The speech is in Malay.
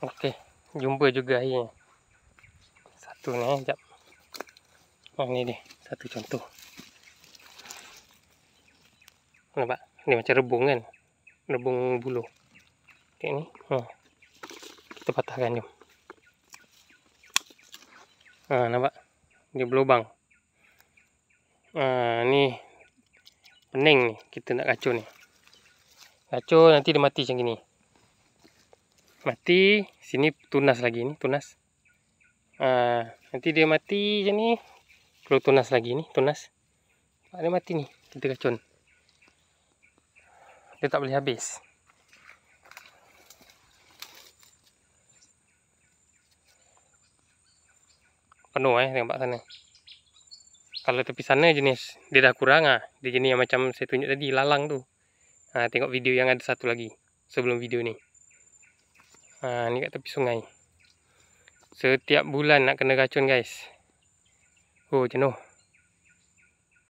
Okey, jumpa juga airnya. Satu ni, sekejap. Ni dia, satu contoh. Nampak? Ni macam rebung kan? Rebung buluh. Okey ni. Kita patahkan jom. Nampak? Dia berlubang. Ni pening ni. Kita nak kacau ni. Kacau nanti dia mati macam gini. Mati, sini tunas lagi ni, tunas. Nanti dia mati macam ni. Perlu tunas lagi ni, tunas. Dia mati ni, kita kacau. Dia tak boleh habis. Penuh tengok sana. Kalau tepi sana jenis dia dah kurang Dia jenis yang macam saya tunjuk tadi, lalang tu. Tengok video yang ada satu lagi sebelum video ni. Ni kat tepi sungai. Setiap bulan nak kena racun guys. Jenuh.